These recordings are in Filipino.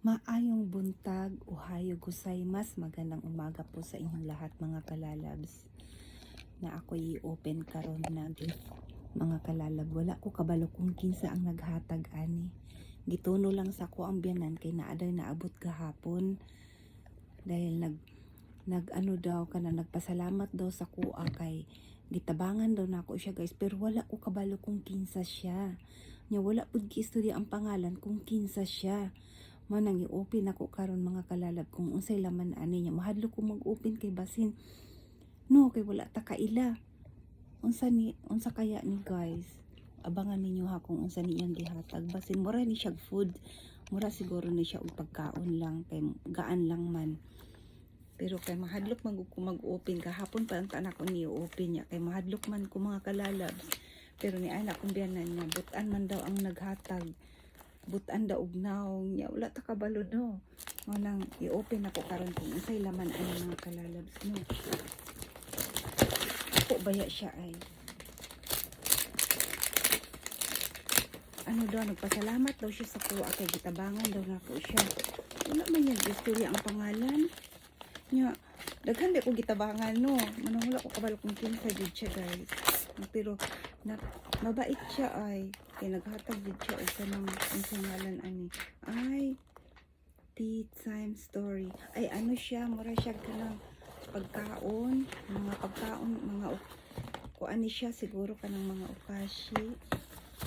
Maayong buntag, ohayo gozaimasu, magandang umaga po sa inyong lahat mga kalalabs. Na ako'y open karon na gift mga kalalab. Wala ko kabalo kung kinsa ang naghatag ani. Gituno lang sa ko ang biyanan kay naaday naabot gahapon. Dahil nag ano daw kana nagpasalamat daw sa kuha kay gitabangan daw nako siya guys, pero wala ko kabalo kung kinsa siya. Nya wala pud giistorya ang pangalan kung kinsa siya. Manang i-open ako karon mga kalalab kung unsay laman ani niya. Mahadlo ko mag-open kay basin no kay wala ta kaila. Unsa kaya ni guys? Abangan ninyo ha kung unsa niyang gihatag. Basin mura ni siya food. Mura siguro ni siya og pagkaon lang kay gaan lang man. Pero kay mahadlok mag-open kahapon pa ang tanak ko ni open niya kay mahadlok man ko mga kalalabs. Pero ni anak kong biyanan niya butan man daw ang naghatag. Butan daw og naong niya wala ta kabalo no. Manang i-open ako karon kung unsay laman ani mga kalalabs no. Ako baya siya ay. Ano daw nagpasalamat daw siya sa kuha kay gitabangan daw nako siya. Wala man niya istorya ang pangalan. Nya daghan di ko gitabangan no. Manang wala ko kabalo kung kinsa jud siya guys. Pero mabait siya ay kay naghatag jud siya og kanang unsay ngalan ani. Ay tea time story. Ay ano siya, mura siya kanang pagkaon, mga pagkaon, mga kuan ni siya siguro kanang mga okashi.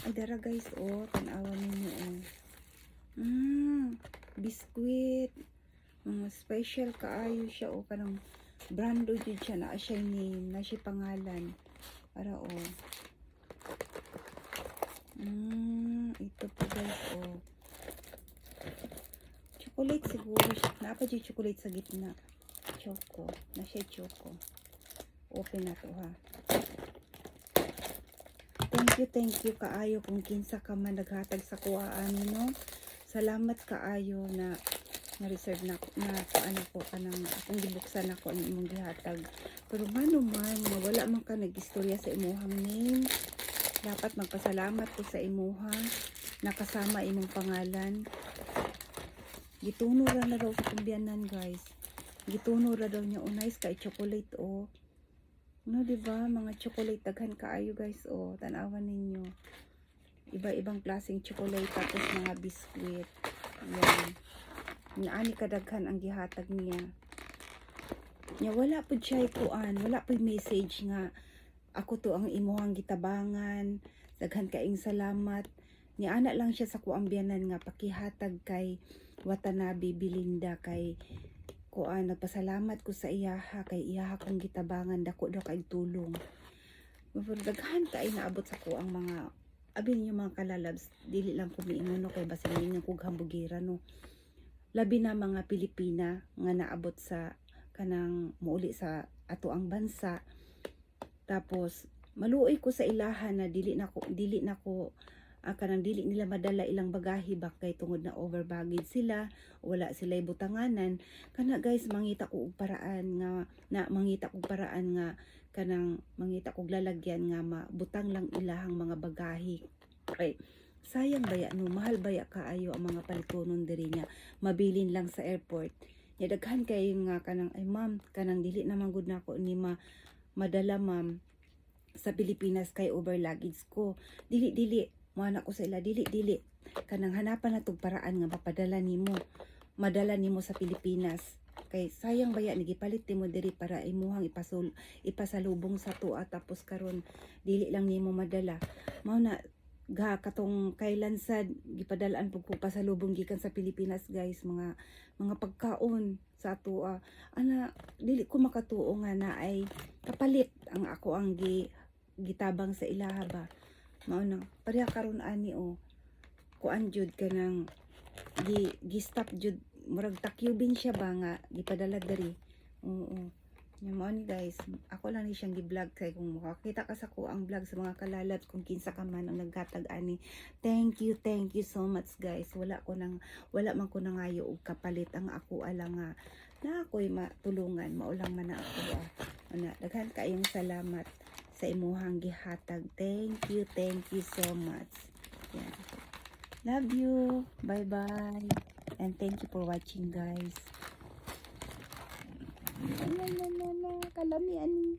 Ay dara guys oh, tan-awa ninyo oh. Biskuit. Mga special kaayo siya o kanang brando jud siya na siya name na siya pangalan para o ito po guys o chocolate siguro siya na pa jud chocolate sa gitna choco na siya choco. Open na to ha. Thank you kaayo kung kinsa ka man naghatag sa kuhaan no. Salamat kaayo na na-reserve na ano ko kanang akong gibuksan ako ang imong gihatag. Pero mano man mawala man ka nag-istorya sa imuhang name. Dapat magpasalamat ko sa imuha nakasama imong pangalan. Gituno ra na daw sa kumbiyanan guys. Gituno ra daw niya unais kay chocolate oh. No diba mga chocolate daghan kaayo guys oh. Tan-awan ninyo. Iba-ibang klaseng chocolate tapos mga biskuit. Yan. Naani kadaghan ang gihatag niya. Nya wala pud siya kuan, wala pud message nga ako to ang imuhang gitabangan. Daghan kaayong salamat. Nya ana lang siya sa kuang biyanan nga pakihatag kay Watanabe Belinda kay kuan nagpasalamat ko sa iyaha kay iyaha kong gitabangan dako daw kay tulong. Pero daghan kay naabot sa kuang mga abin niyo mga kalalabs, dili lang ko miingon no kay basin ninyo kog hambugira no. Labi na mga Pilipina nga naabot sa kanang muuli sa ato ang bansa. Tapos maluoy ko sa ilaha na dili nako kanang dili nila madala ilang bagahe ba kay tungod na over baggage sila, wala sila butanganan. Kana guys mangita ko og paraan nga kanang mangita kog lalagyan nga mabutang lang ilahang mga bagahe. Okay. Sayang baya no, mahal baya kaayo ang mga palitonon diri niya. Mabilin lang sa airport. Nya daghan kay nga kanang ay ma'am, kanang dili naman gud nako ni madala ma'am sa Pilipinas kay over luggage ko. Dili mo anak ko sa ila dili kanang hanapan na tog paraan nga mapadala nimo. Madala nimo sa Pilipinas. Kay sayang baya nigipalit nimo diri para imuhang ipasalubong sa tuwa tapos karon dili lang nimo madala. Mao na katong kailan sad gipadalaan pug ko pasalubong gikan sa Pilipinas guys mga pagkaon sa ato ana dili ko makatuo nga na ay kapalit ang ako ang gitabang sa ilaha ba mao na pareha karon ani o kuan jud kanang gi-stop jud murag takyubin siya ba nga gipadala diri oo. Yung mo ni guys, ako lang ni siyang gi-vlog kay kung makakita ka sa ko ang vlog sa mga kalalabs kung kinsa ka man ang naghatag ani. Thank you so much guys. Wala man ko nangayo og kapalit ang ako ala nga na ako'y matulungan, maulang man na ako ana daghan kaayong salamat sa imuhang gihatag. Thank you so much. Yan. Love you. Bye bye. And thank you for watching, guys. Kalami ani.